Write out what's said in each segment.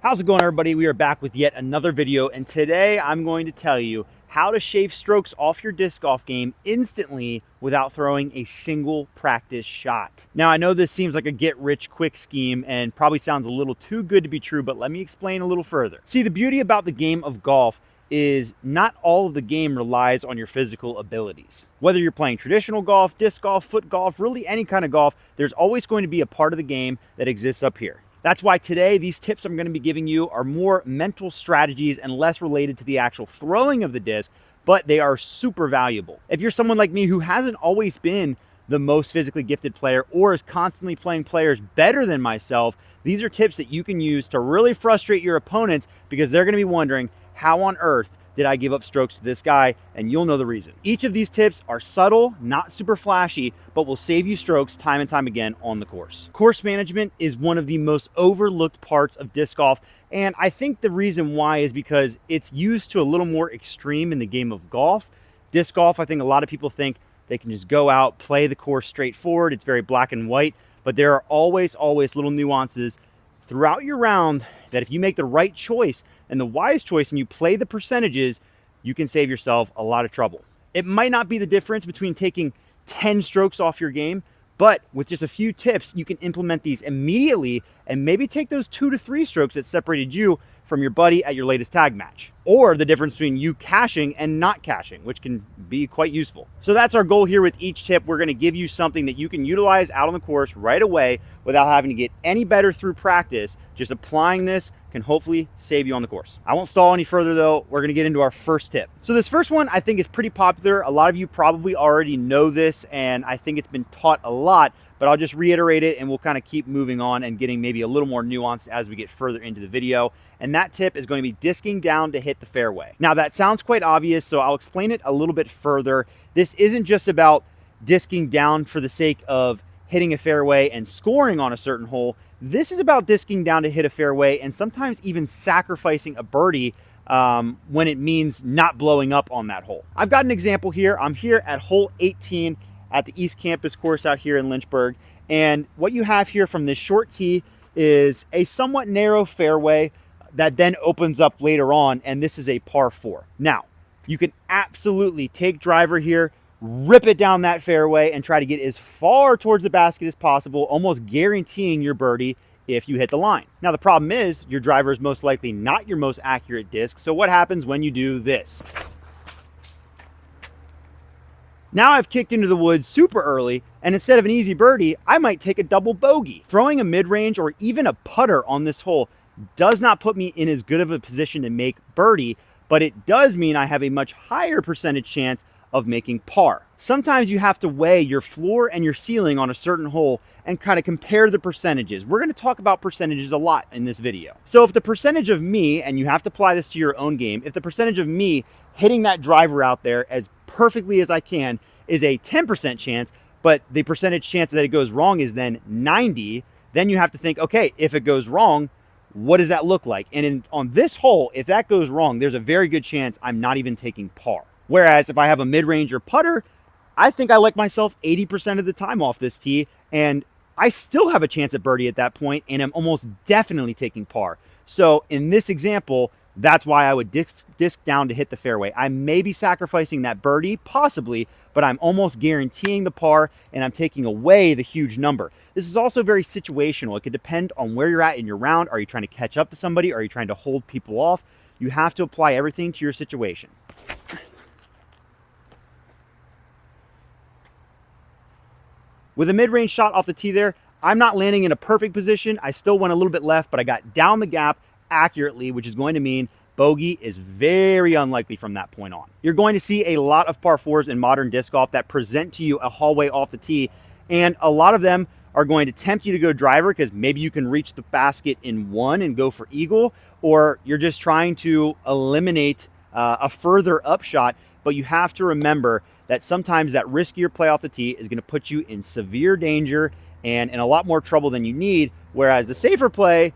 How's it going, everybody? We are back with yet another video, and today I'm going to tell you how to shave strokes off your disc golf game instantly without throwing a single practice shot. Now, I know this seems like a get-rich-quick scheme and probably sounds a little too good to be true, but let me explain a little further. See, the beauty about the game of golf is not all of the game relies on your physical abilities. Whether you're playing traditional golf, disc golf, foot golf, really any kind of golf, there's always going to be a part of the game that exists up here. That's why today these tips I'm going to be giving you are more mental strategies and less related to the actual throwing of the disc, but they are super valuable. If you're someone like me who hasn't always been the most physically gifted player or is constantly playing players better than myself, these are tips that you can use to really frustrate your opponents because they're going to be wondering, how on earth did I give up strokes to this guy? And you'll know the reason. Each of these tips are subtle, not super flashy, but will save you strokes time and time again on the course. Course management is one of the most overlooked parts of disc golf, and I think the reason why is because it's used to a little more extreme in the game of golf. Disc golf, I think a lot of people think they can just go out, play the course straightforward. It's very black and white, but there are always little nuances throughout your round that if you make the right choice and the wise choice and you play the percentages, you can save yourself a lot of trouble. It might not be the difference between taking 10 strokes off your game, but with just a few tips, you can implement these immediately and maybe take those 2 to 3 strokes that separated you from your buddy at your latest tag match. Or the difference between you cashing and not cashing, which can be quite useful. So that's our goal here with each tip. We're gonna give you something that you can utilize out on the course right away without having to get any better through practice. Just applying this can hopefully save you on the course. I won't stall any further though. We're gonna get into our first tip. So this first one I think is pretty popular. A lot of you probably already know this, and I think it's been taught a lot, but I'll just reiterate it and we'll kind of keep moving on and getting maybe a little more nuanced as we get further into the video. And that tip is going to be disking down to hit the fairway. Now that sounds quite obvious, so I'll explain it a little bit further. This isn't just about disking down for the sake of hitting a fairway and scoring on a certain hole. This is about disking down to hit a fairway and sometimes even sacrificing a birdie when it means not blowing up on that hole. I've got an example here. I'm here at hole 18 at the East Campus course out here in Lynchburg. And what you have here from this short tee is a somewhat narrow fairway that then opens up later on, and this is a par 4. Now, you can absolutely take driver here, rip it down that fairway, and try to get as far towards the basket as possible, almost guaranteeing your birdie if you hit the line. Now, the problem is your driver is most likely not your most accurate disc, so what happens when you do this? Now I've kicked into the woods super early, and instead of an easy birdie, I might take a double bogey. Throwing a mid-range or even a putter on this hole does not put me in as good of a position to make birdie, but it does mean I have a much higher percentage chance of making par. Sometimes you have to weigh your floor and your ceiling on a certain hole and kind of compare the percentages. We're going to talk about percentages a lot in this video. So if the percentage of me, and you have to apply this to your own game, if the percentage of me hitting that driver out there as perfectly as I can is a 10% chance, but the percentage chance that it goes wrong is then 90, then you have to think, okay, if it goes wrong, what does that look like? And on this hole, if that goes wrong, there's a very good chance I'm not even taking par. Whereas if I have a mid-range or putter, I think I like myself 80% of the time off this tee, and I still have a chance at birdie at that point, and I'm almost definitely taking par. So in this example, that's why I would disc down to hit the fairway. I may be sacrificing that birdie, possibly, but I'm almost guaranteeing the par, and I'm taking away the huge number. This is also very situational. It could depend on where you're at in your round. Are you trying to catch up to somebody? Are you trying to hold people off? You have to apply everything to your situation. With a mid-range shot off the tee there, I'm not landing in a perfect position. I still went a little bit left, but I got down the gap accurately, which is going to mean bogey is very unlikely from that point on. You're going to see a lot of par 4s in modern disc golf that present to you a hallway off the tee, and a lot of them are going to tempt you to go driver because maybe you can reach the basket in one and go for eagle, or you're just trying to eliminate a further upshot. But you have to remember that sometimes that riskier play off the tee is going to put you in severe danger and in a lot more trouble than you need, whereas the safer play,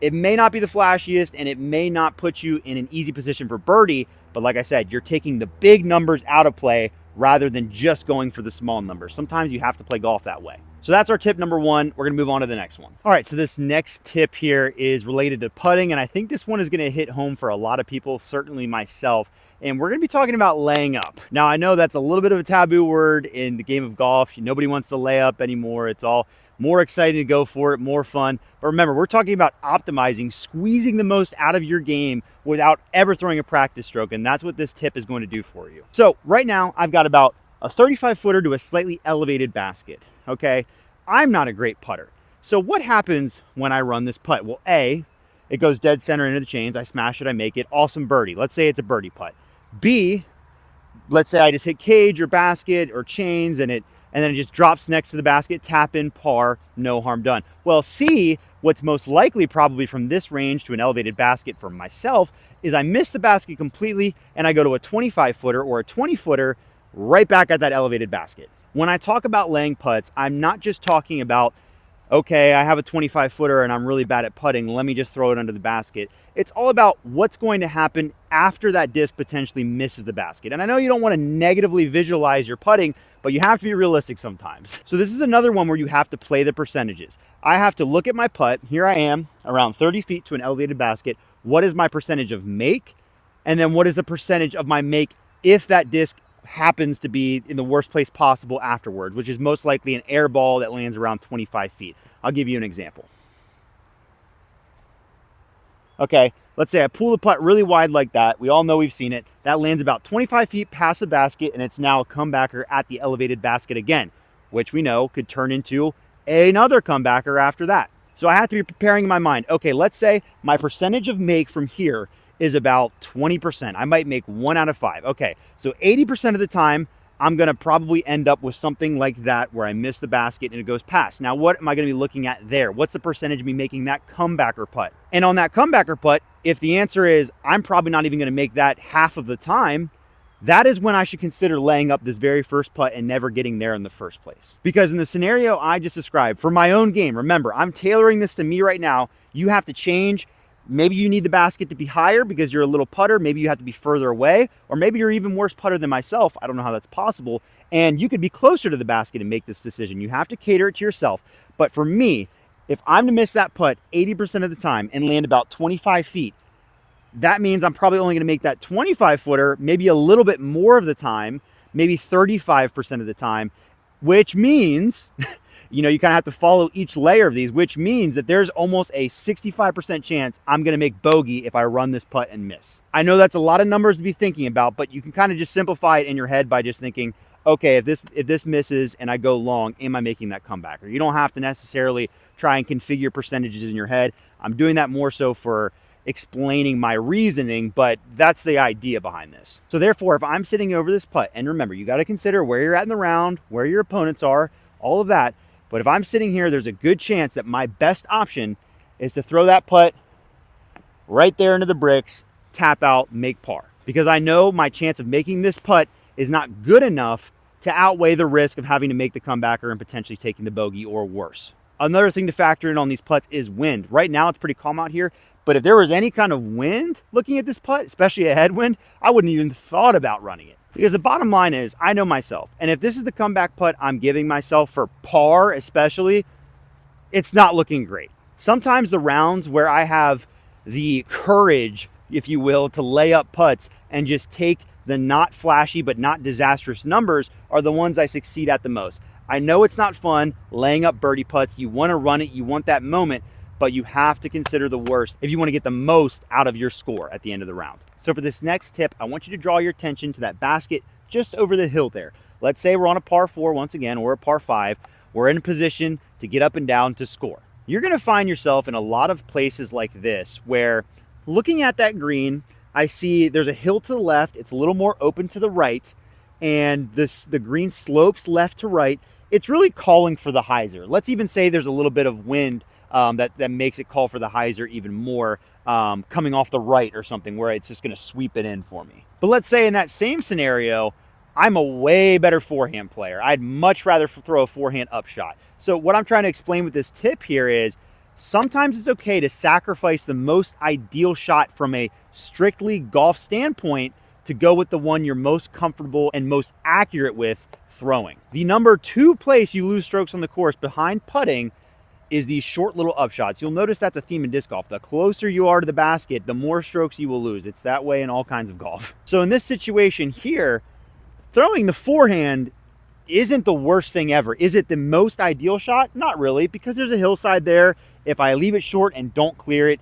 it may not be the flashiest and it may not put you in an easy position for birdie, but like I said, you're taking the big numbers out of play rather than just going for the small numbers. Sometimes you have to play golf that way. So that's our tip number one. We're gonna move on to the next one. All right, so this next tip here is related to putting, and I think this one is gonna hit home for a lot of people, certainly myself. And we're gonna be talking about laying up. Now, I know that's a little bit of a taboo word in the game of golf. Nobody wants to lay up anymore. It's all more exciting to go for it, more fun. But remember, we're talking about optimizing, squeezing the most out of your game without ever throwing a practice stroke, and that's what this tip is going to do for you. So right now, I've got about a 35-footer to a slightly elevated basket, okay? I'm not a great putter. So what happens when I run this putt? Well, A, it goes dead center into the chains. I smash it, I make it. Awesome birdie. Let's say it's a birdie putt. B, let's say I just hit cage or basket or chains and then it just drops next to the basket, tap in, par, no harm done. Well, C, what's most likely probably from this range to an elevated basket for myself is I miss the basket completely and I go to a 25-footer or a 20-footer right back at that elevated basket. When I talk about laying putts, I'm not just talking about, okay, I have a 25-footer and I'm really bad at putting, let me just throw it under the basket. It's all about what's going to happen after that disc potentially misses the basket. And I know you don't want to negatively visualize your putting, but you have to be realistic sometimes. So this is another one where you have to play the percentages. I have to look at my putt. Here I am, around 30 feet to an elevated basket. What is my percentage of make? And then what is the percentage of my make if that disc happens to be in the worst place possible afterwards, which is most likely an air ball that lands around 25 feet. I'll give you an example. Okay, let's say I pull the putt really wide like that. We all know we've seen it. That lands about 25 feet past the basket, and it's now a comebacker at the elevated basket again, which we know could turn into another comebacker after that. So I have to be preparing in my mind, okay, let's say my percentage of make from here is about 20%. I might make 1 out of 5. Okay, so 80% of the time, I'm gonna probably end up with something like that where I miss the basket and it goes past. Now, what am I gonna be looking at there? What's the percentage of me making that comebacker putt? And on that comebacker putt, if the answer is I'm probably not even gonna make that half of the time, that is when I should consider laying up this very first putt and never getting there in the first place. Because in the scenario I just described, for my own game, remember, I'm tailoring this to me right now. You have to change. Maybe you need the basket to be higher because you're a little putter. Maybe you have to be further away, or maybe you're even worse putter than myself. I don't know how that's possible. And you could be closer to the basket and make this decision. You have to cater it to yourself. But for me, if I'm to miss that putt 80% of the time and land about 25 feet, that means I'm probably only going to make that 25-footer maybe a little bit more of the time, maybe 35% of the time, which means you know, you kind of have to follow each layer of these, which means that there's almost a 65% chance I'm going to make bogey if I run this putt and miss. I know that's a lot of numbers to be thinking about, but you can kind of just simplify it in your head by just thinking, okay, if this misses and I go long, am I making that comebacker? You don't have to necessarily try and configure percentages in your head. I'm doing that more so for explaining my reasoning, but that's the idea behind this. So therefore, if I'm sitting over this putt, and remember, you got to consider where you're at in the round, where your opponents are, all of that. But if I'm sitting here, there's a good chance that my best option is to throw that putt right there into the bricks, tap out, make par. Because I know my chance of making this putt is not good enough to outweigh the risk of having to make the comebacker and potentially taking the bogey or worse. Another thing to factor in on these putts is wind. Right now it's pretty calm out here, but if there was any kind of wind looking at this putt, especially a headwind, I wouldn't even thought about running it. Because the bottom line is, I know myself, and if this is the comeback putt I'm giving myself for par especially, it's not looking great. Sometimes the rounds where I have the courage, if you will, to lay up putts and just take the not flashy but not disastrous numbers are the ones I succeed at the most. I know it's not fun laying up birdie putts. You want to run it, you want that moment, but you have to consider the worst if you want to get the most out of your score at the end of the round. So for this next tip, I want you to draw your attention to that basket just over the hill there. Let's say we're on a par 4 once again, or a par 5. We're in a position to get up and down to score. You're going to find yourself in a lot of places like this where looking at that green, I see there's a hill to the left. It's a little more open to the right, and the green slopes left to right. It's really calling for the hyzer. Let's even say there's a little bit of wind that makes it call for the hyzer even more, coming off the right or something where it's just going to sweep it in for me. But let's say in that same scenario, I'm a way better forehand player. I'd much rather throw a forehand upshot. So what I'm trying to explain with this tip here is sometimes it's okay to sacrifice the most ideal shot from a strictly golf standpoint to go with the one you're most comfortable and most accurate with throwing. The number 2 place you lose strokes on the course behind putting is these short little upshots. You'll notice that's a theme in disc golf. The closer you are to the basket, the more strokes you will lose. It's that way in all kinds of golf. So in this situation here, throwing the forehand isn't the worst thing ever. Is it the most ideal shot? Not really, because there's a hillside there. If I leave it short and don't clear it,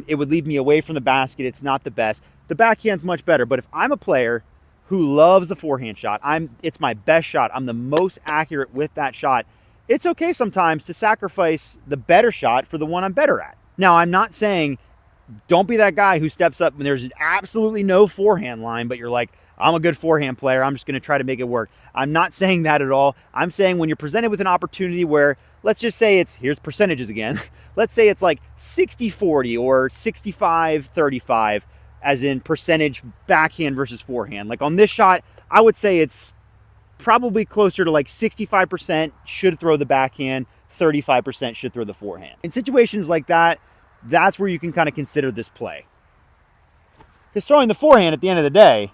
it would leave me away from the basket. It's not the best. The backhand's much better, but if I'm a player who loves the forehand shot, it's my best shot, I'm the most accurate with that shot, it's okay sometimes to sacrifice the better shot for the one I'm better at. Now, I'm not saying don't be that guy who steps up when there's absolutely no forehand line, but you're like, I'm a good forehand player, I'm just going to try to make it work. I'm not saying that at all. I'm saying when you're presented with an opportunity where, let's just say here's percentages again. Let's say it's like 60-40 or 65-35, as in percentage backhand versus forehand. Like on this shot, I would say it's probably closer to like 65% should throw the backhand, 35% should throw the forehand. In situations like that, that's where you can kind of consider this play. Because throwing the forehand at the end of the day,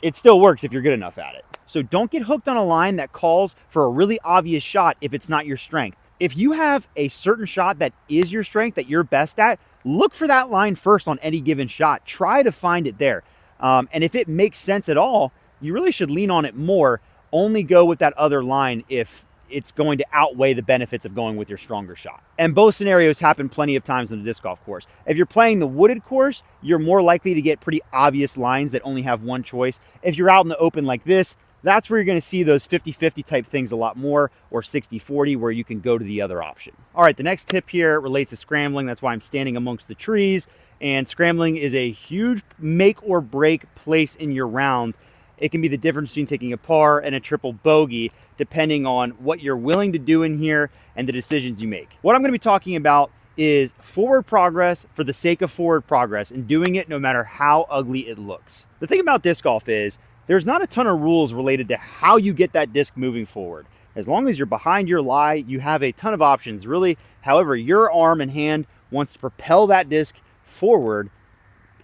it still works if you're good enough at it. So don't get hooked on a line that calls for a really obvious shot if it's not your strength. If you have a certain shot that is your strength, that you're best at, look for that line first on any given shot. Try to find it there. And if it makes sense at all, you really should lean on it more. Only go with that other line if it's going to outweigh the benefits of going with your stronger shot. And both scenarios happen plenty of times in the disc golf course. If you're playing the wooded course, you're more likely to get pretty obvious lines that only have one choice. If you're out in the open like this, that's where you're going to see those 50-50 type things a lot more, or 60-40 where you can go to the other option. All right, the next tip here relates to scrambling. That's why I'm standing amongst the trees. And scrambling is a huge make or break place in your round. It can be the difference between taking a par and a triple bogey, depending on what you're willing to do in here and the decisions you make. What I'm going to be talking about is forward progress for the sake of forward progress, and doing it no matter how ugly it looks. The thing about disc golf is there's not a ton of rules related to how you get that disc moving forward. As long as you're behind your lie, you have a ton of options. Really, however your arm and hand wants to propel that disc forward,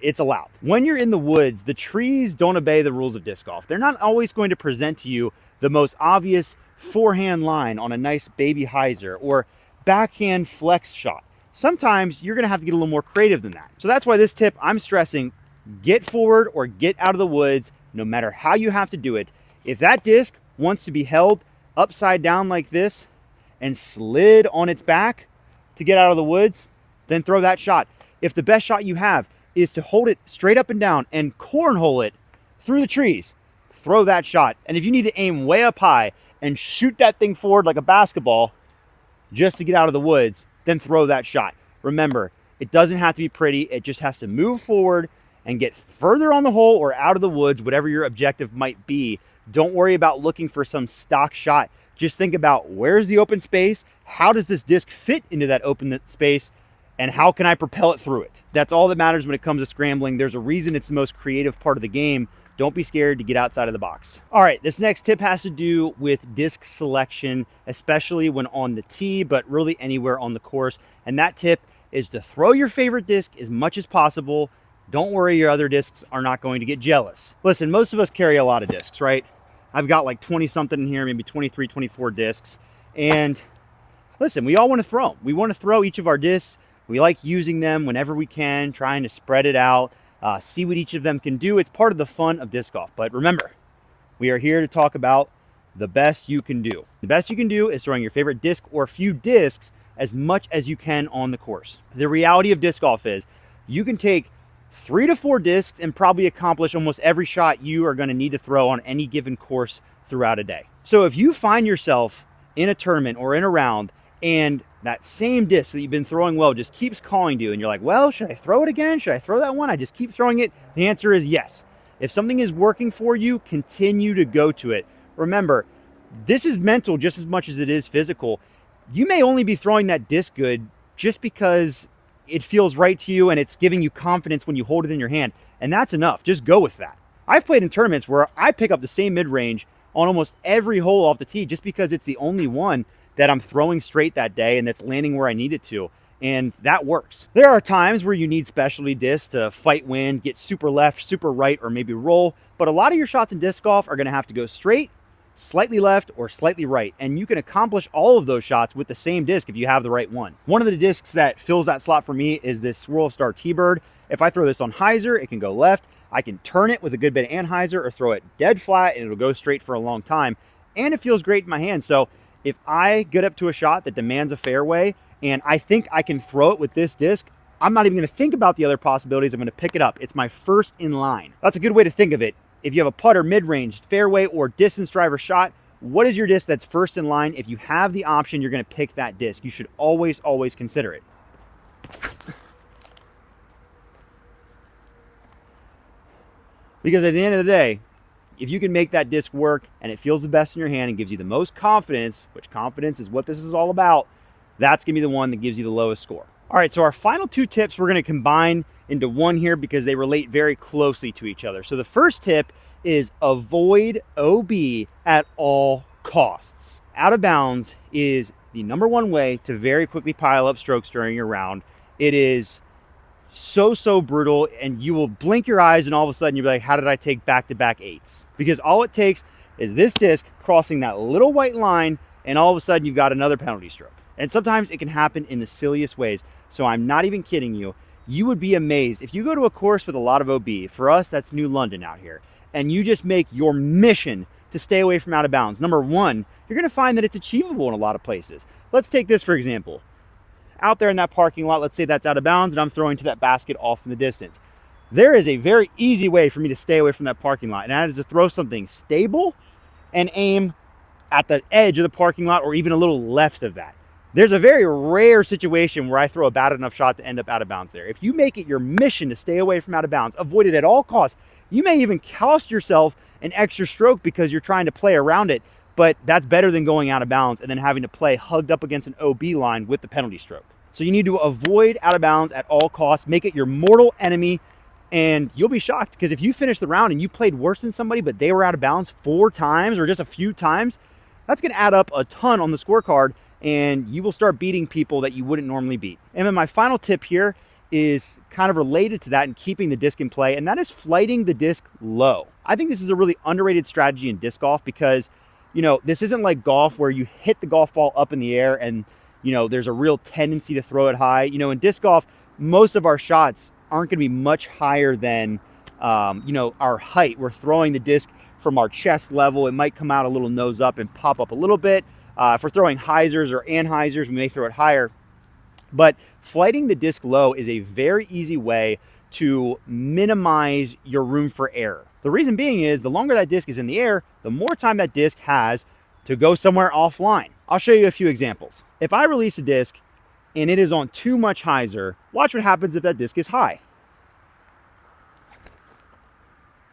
it's allowed. When you're in the woods, the trees don't obey the rules of disc golf. They're not always going to present to you the most obvious forehand line on a nice baby hyzer or backhand flex shot. Sometimes you're going to have to get a little more creative than that. So that's why this tip, I'm stressing, get forward or get out of the woods, no matter how you have to do it. If that disc wants to be held upside down like this and slid on its back to get out of the woods, then throw that shot. If the best shot you have is to hold it straight up and down and cornhole it through the trees, throw that shot. And if you need to aim way up high and shoot that thing forward like a basketball just to get out of the woods, then throw that shot. Remember, it doesn't have to be pretty. It just has to move forward and get further on the hole or out of the woods, whatever your objective might be. Don't worry about looking for some stock shot. Just think about, where's the open space? How does this disc fit into that open space? And how can I propel it through it? That's all that matters when it comes to scrambling. There's a reason it's the most creative part of the game. Don't be scared to get outside of the box. All right, this next tip has to do with disc selection, especially when on the tee, but really anywhere on the course. And that tip is to throw your favorite disc as much as possible. Don't worry, your other discs are not going to get jealous. Listen, most of us carry a lot of discs, right? I've got like 20 something in here, maybe 23, 24 discs. And listen, we all want to throw them. We want to throw each of our discs. We like using them whenever we can, trying to spread it out, see what each of them can do. It's part of the fun of disc golf. But remember, we are here to talk about the best you can do. The best you can do is throwing your favorite disc or a few discs as much as you can on the course. The reality of disc golf is you can take 3 to 4 discs and probably accomplish almost every shot you are going to need to throw on any given course throughout a day. So if you find yourself in a tournament or in a round and that same disc that you've been throwing well just keeps calling to you and you're like, well, should I throw it again? Should I throw that one? I just keep throwing it. The answer is yes. If something is working for you, continue to go to it. Remember, this is mental just as much as it is physical. You may only be throwing that disc good just because it feels right to you and it's giving you confidence when you hold it in your hand. And that's enough. Just go with that. I've played in tournaments where I pick up the same mid-range on almost every hole off the tee just because it's the only one that I'm throwing straight that day and that's landing where I need it to. and that works. There are times where you need specialty discs to fight wind, get super left, super right, or maybe roll, but a lot of your shots in disc golf are going to have to go straight, slightly left, or slightly right, and you can accomplish all of those shots with the same disc if you have the right one. One of the discs that fills that slot for me is this Swirl Star T-Bird. If I throw this on hyzer, it can go left. I can turn it with a good bit of anhyzer or throw it dead flat and it'll go straight for a long time, and it feels great in my hand. So if I get up to a shot that demands a fairway and I think I can throw it with this disc, I'm not even going to think about the other possibilities. I'm going to pick it up. It's my first in line. That's a good way to think of it. If you have a putter, mid-range, fairway, or distance driver shot, what is your disc that's first in line? If you have the option, you're going to pick that disc. You should always, always consider it. Because at the end of the day, if you can make that disc work and it feels the best in your hand and gives you the most confidence, which confidence is what this is all about, that's going to be the one that gives you the lowest score. All right, so our final two tips we're going to combine into one here because they relate very closely to each other. So the first tip is avoid OB at all costs. Out of bounds is the number one way to very quickly pile up strokes during your round. It is so brutal, and you will blink your eyes and all of a sudden you'll be like, how did I take back-to-back eights? Because all it takes is this disc crossing that little white line and all of a sudden you've got another penalty stroke. And sometimes it can happen in the silliest ways. So I'm not even kidding you. You would be amazed if you go to a course with a lot of OB. For us, that's New London out here. And you just make your mission to stay away from out of bounds. Number one, you're going to find that it's achievable in a lot of places. Let's take this for example. Out there in that parking lot, let's say that's out of bounds and I'm throwing to that basket off in the distance. There is a very easy way for me to stay away from that parking lot, and that is to throw something stable and aim at the edge of the parking lot or even a little left of that. There's a very rare situation where I throw a bad enough shot to end up out of bounds there. If you make it your mission to stay away from out of bounds, avoid it at all costs, you may even cost yourself an extra stroke because you're trying to play around it, but that's better than going out of bounds and then having to play hugged up against an OB line with the penalty stroke. So you need to avoid out of bounds at all costs, make it your mortal enemy, and you'll be shocked because if you finish the round and you played worse than somebody, but they were out of bounds 4 times or just a few times, that's going to add up a ton on the scorecard, and you will start beating people that you wouldn't normally beat. And then my final tip here is kind of related to that and keeping the disc in play, and that is flighting the disc low. I think this is a really underrated strategy in disc golf because, you know, this isn't like golf where you hit the golf ball up in the air and, you know, there's a real tendency to throw it high. You know, in disc golf, most of our shots aren't going to be much higher than, you know, our height. We're throwing the disc from our chest level. It might come out a little nose up and pop up a little bit. If we're throwing hyzers or anhyzers, we may throw it higher. But flighting the disc low is a very easy way to minimize your room for error. The reason being is the longer that disc is in the air, the more time that disc has to go somewhere offline. I'll show you a few examples. If I release a disc and it is on too much hyzer, watch what happens if that disc is high.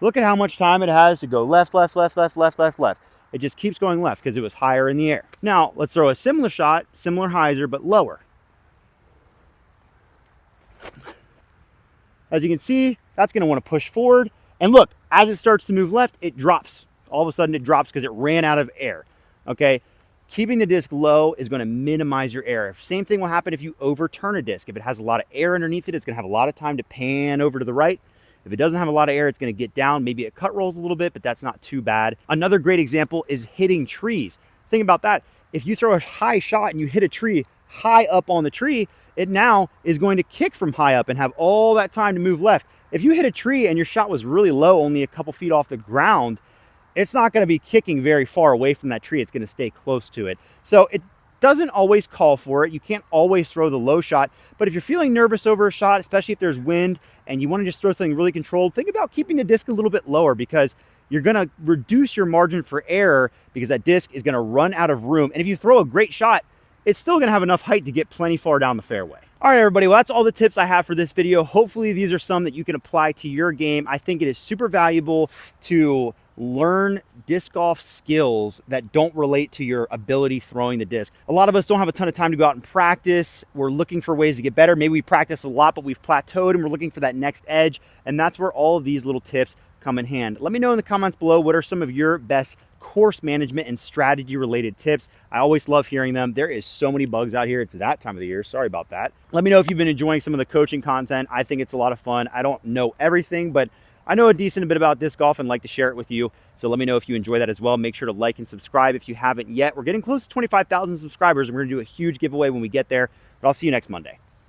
Look at how much time it has to go left, left, left, left, left, left, left. It just keeps going left because it was higher in the air. Now, let's throw a similar shot, similar hyzer, but lower. As you can see, that's going to want to push forward. And look, as it starts to move left, it drops. All of a sudden it drops because it ran out of air. Okay? Keeping the disc low is going to minimize your error. Same thing will happen if you overturn a disc. If it has a lot of air underneath it, it's going to have a lot of time to pan over to the right. If it doesn't have a lot of air, it's going to get down. Maybe it cut rolls a little bit, but that's not too bad. Another great example is hitting trees. Think about that. If you throw a high shot and you hit a tree high up on the tree, it now is going to kick from high up and have all that time to move left. If you hit a tree and your shot was really low, only a couple feet off the ground, it's not going to be kicking very far away from that tree. It's going to stay close to it. So it doesn't always call for it. You can't always throw the low shot, but if you're feeling nervous over a shot, especially if there's wind and you want to just throw something really controlled, think about keeping the disc a little bit lower because you're going to reduce your margin for error because that disc is going to run out of room. And if you throw a great shot, it's still going to have enough height to get plenty far down the fairway. All right, everybody, well, that's all the tips I have for this video. Hopefully these are some that you can apply to your game. I think it is super valuable to learn disc golf skills that don't relate to your ability throwing the disc. A lot of us don't have a ton of time to go out and practice. We're looking for ways to get better. Maybe we practice a lot, but we've plateaued and we're looking for that next edge. And that's where all of these little tips come in hand. Let me know in the comments below what are some of your best course management and strategy related tips. I always love hearing them. There is so many bugs out here. It's that time of the year. Sorry about that. Let me know if you've been enjoying some of the coaching content. I think it's a lot of fun. I don't know everything, but I know a decent bit about disc golf and like to share it with you. So let me know if you enjoy that as well. Make sure to like and subscribe if you haven't yet. We're getting close to 25,000 subscribers and we're gonna do a huge giveaway when we get there, but I'll see you next Monday.